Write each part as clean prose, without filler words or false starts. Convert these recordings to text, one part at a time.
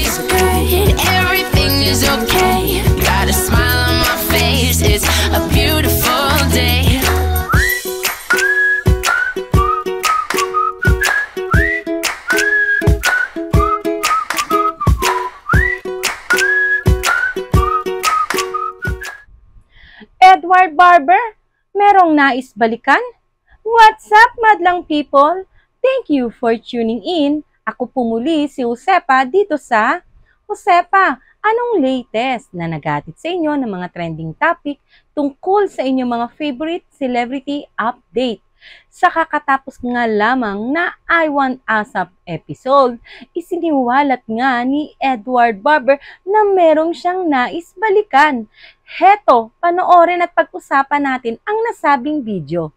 is good, everything is okay. Got a smile on my face, it's a beautiful day. Edward Barber, merong nais balikan? What's up, madlang people? Thank you for tuning in. Ako po muli si Josepa dito sa Josepa, anong latest na nagatid sa inyo ng mga trending topic tungkol sa inyong mga favorite celebrity update? Sa kakatapos nga lamang na I Want ASAP episode, isiniwalat nga ni Edward Barber na merong siyang nais balikan. Heto, panoorin at pag-usapan natin ang nasabing video.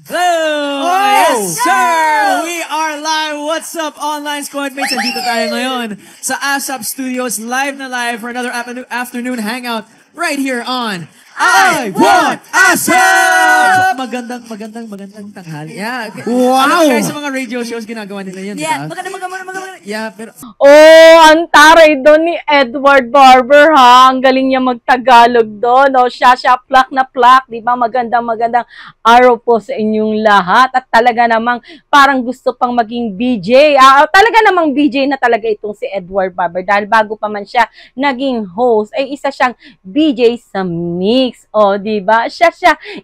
Hello! Yes, sir! We are live! What's up, online squad mates? Nandito tayo ngayon sa ASAP Studios, live na live for another afternoon hangout right here on I Want ASAP! Magandang tanghali. Yeah. Wow! Ano, guys, sa mga radio shows, ginagawa nila yun. Yeah, diba? maganda. Yeah, pero... Oh, ang taray doon ni Edward Barber, ha? Ang galing niya magtagalog doon. Oh, siya, plak na plak, di ba? Magandang araw po sa inyong lahat. At talaga namang parang gusto pang maging BJ. Talaga namang BJ na talaga itong si Edward Barber. Dahil bago pa man siya naging host, ay isa siyang BJ sa Mix. O, di ba? Siya.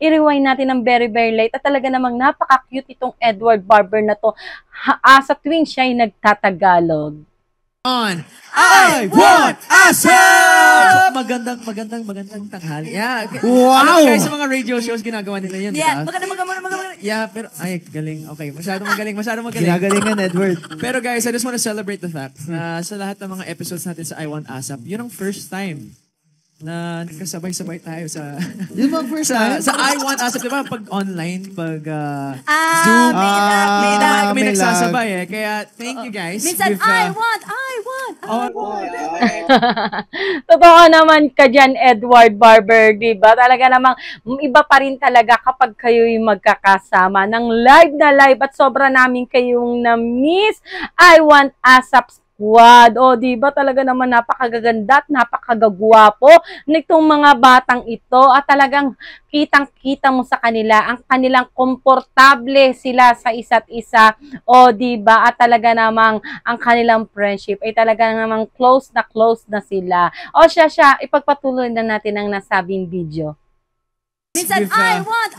I-rewind natin ng very late. At talaga namang napaka-cute itong Edward Barber na to. Sa tuwing siya ay nagtatagalog. On I Want ASAP! Magandang tanghali. Yeah. Wow! Ano, guys, sa mga radio shows, ginagawa nila yun. Yeah, diba? maganda. Yeah, pero, ay, galing. Okay, masyadong magaling. Ginagalingan, Edward. Pero guys, I just want to celebrate the fact na sa lahat ng mga episodes natin sa I Want ASAP, yun ang first time na nagkasabay-sabay tayo sa... Yun bang first time? Sa I Want ASAP, diba? Pag online, pag Zoom. may may nagsasabay eh. Kaya, thank you guys. Minsan, We've, I want. Totoo naman ka dyan, Edward Barber, di ba? Talaga namang iba pa rin talaga kapag kayo'y magkakasama ng live na live at sobra namin kayong na-miss. I Want ASAP Squad. O, di ba talaga naman napakagaganda at napakagagwapo nitong mga batang ito at talagang kitang-kita mo sa kanila ang kanilang komportable sila sa isa't isa. O, di ba? At talaga namang ang kanilang friendship ay talaga namang close na sila. O, siya, ipagpatuloy na natin ang nasabing video. Minsan, I want.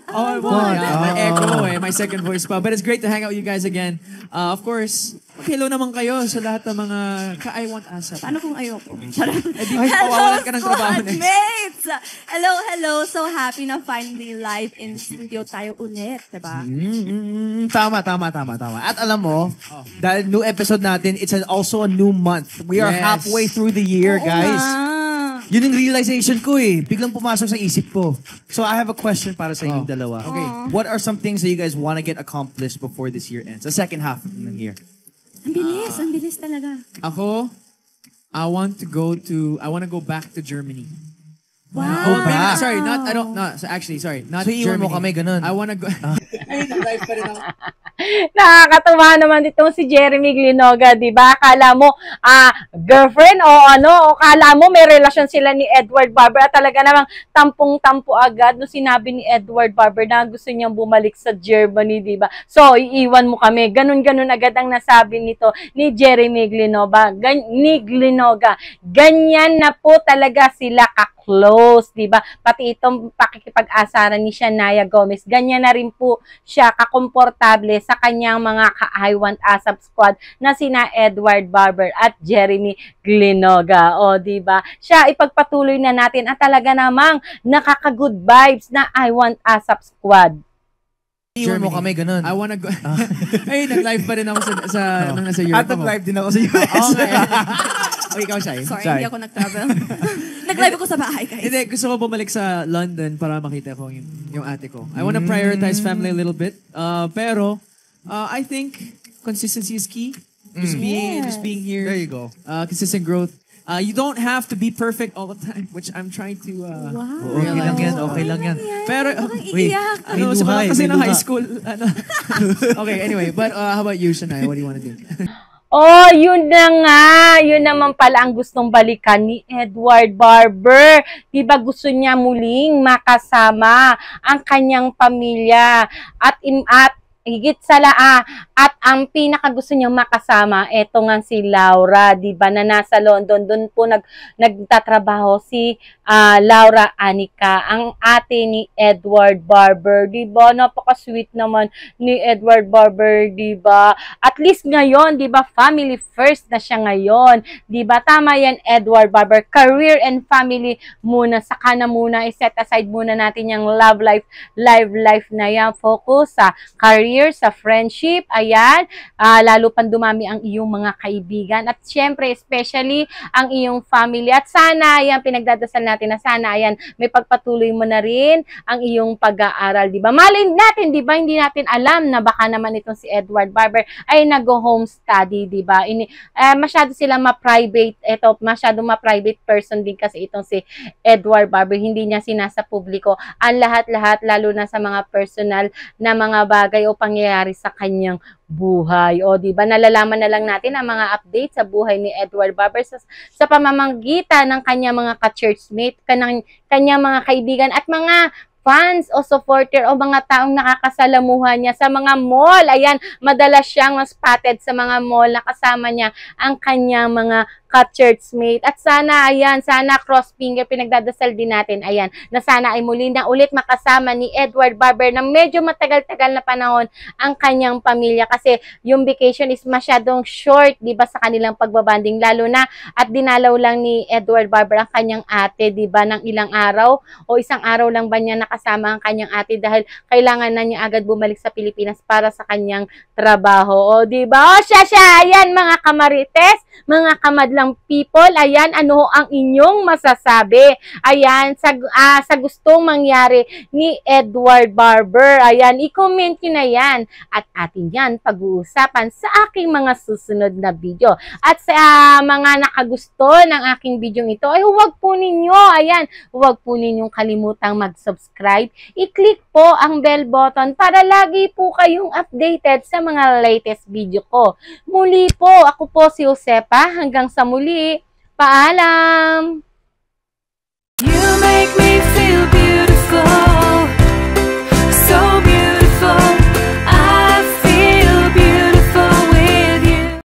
My echo eh. My second voice pa. But it's great to hang out with you guys again. Of course, hello naman kayo sa lahat ng mga ka-I Want ASAP. Paano kung ayoko? Pawawalan ka ng trabaho na. Mates! Hello. So happy na finally live in studio tayo ulit, diba? Tama. At alam mo, dahil new episode natin, it's also a new month. We are Yes. halfway through the year, guys. Yun yung realization ko eh. Biglang pumasok sa isip ko. So I have a question para sa inyong dalawa. Okay. What are some things that you guys want to get accomplished before this year ends? The second half of the year. Ang bilis talaga. Ako, I want to go back to Germany. Wow. back. Sorry, not So iwan Germany. mo kami ganun. I wanna go... Live pa rin ako. Nakakatuwa naman itong si Jeremy Glinoga, di ba? Akala mo, girlfriend o akala mo may relasyon sila ni Edward Barber at talaga namang tampong-tampo agad no sinabi ni Edward Barber na gusto niyang bumalik sa Germany, di ba? So, iiwan mo kami. Ganun agad ang nasabi nito ni Jeremy Glinoga. Ganyan na po talaga sila close, di ba? Pati itong pakikipag-asaran ni Shania Gomez, ganyan na rin po siya kakomportable sa kanyang mga ka-I Want ASAP squad na sina Edward Barber at Jeremy Glinoga. O, di ba? Siya ipagpatuloy na natin at talaga namang nakaka-good vibes na I Want ASAP squad. Iwan mo kami ganun. I wanna go... Ay, nag-live pa rin ako nung nasa Europe. At nag-live din ako sa US. Okay. Okay, ikaw, Shai. Sorry, hindi ako nag-travel. Nag-live ako sa bahay, guys. Hindi, gusto ko bumalik sa London para makita ko yung ate ko. I wanna prioritize family a little bit. Pero, I think consistency is key. Just being here. There you go. Consistent growth. You don't have to be perfect all the time, which I'm trying to Wow. Okay lang yan. Pero, wait, ano, sa mga kasi ng high school, ano. Okay, anyway, but how about you, Shania? What do you want to do? Oh, yun na nga. Yun naman pala ang gustong balikan ni Edward Barber. Diba gusto niya muling makasama ang kanyang pamilya at higit sa at ang pinaka gusto niyang makasama, eto nga si Laura, di ba, na nasa London. Doon po nagtatrabaho si Laura Anika, ang ate ni Edward Barber, di ba? Napaka-sweet naman ni Edward Barber, di ba? At least ngayon, di ba, family first na siya ngayon, di ba? Tama yan, Edward Barber. Career and family muna, saka na muna, i-set aside muna natin yung love life, life na yan. Focus sa career, sa friendship, ayan, lalo pang dumami ang iyong mga kaibigan at syempre, especially ang iyong family. At sana, ayan, pinagdadasal natin na sana, ayan, may pagpatuloy mo na rin ang iyong pag-aaral, di ba? Malay natin, di ba, hindi natin alam na baka naman itong si Edward Barber ay nag-home study, di ba? Masyado sila ma-private, masyado ma-private person din kasi itong si Edward Barber, hindi niya sinasa publiko ang lahat-lahat, lalo na sa mga personal na mga bagay o pangyayari sa kanyang buhay. O, di ba, nalalaman na lang natin ang mga update sa buhay ni Edward Barber sa pamamagitan ng kanyang mga ka-churchmate, kanyang mga kaibigan at mga fans o supporter o mga taong nakakasalamuhan niya sa mga mall. Ayan, madalas siyang spotted sa mga mall na kasama niya ang kanyang mga ka-churchmate. At sana, ayan, sana cross finger, pinagdadasal din natin, ayan, na sana ay muli na ulit makasama ni Edward Barber na medyo matagal-tagal na panahon ang kanyang pamilya kasi yung vacation is masyadong short, di ba, sa kanilang pagbabanding, lalo na at dinalaw lang ni Edward Barber ang kanyang ate, di ba, ng ilang araw o isang araw lang ba niya nakasama ang kanyang ate dahil kailangan na niya agad bumalik sa Pilipinas para sa kanyang trabaho. O, di ba? O, siya, ayan, mga kamarites, mga kamadlang people, ayan, ano ang inyong masasabi? Ayan, sa gustong mangyari ni Edward Barber, ayan, i-comment nyo na yan at atin yan pag-uusapan sa aking mga susunod na video. At sa mga nakagusto ng aking video ito, ay huwag po ninyo, ayan, huwag po ninyong kalimutang mag-subscribe. I-click po ang bell button para lagi po kayong updated sa mga latest video ko. Muli po, ako po si Josepa. Hanggang sa muli. Paalam! You make me feel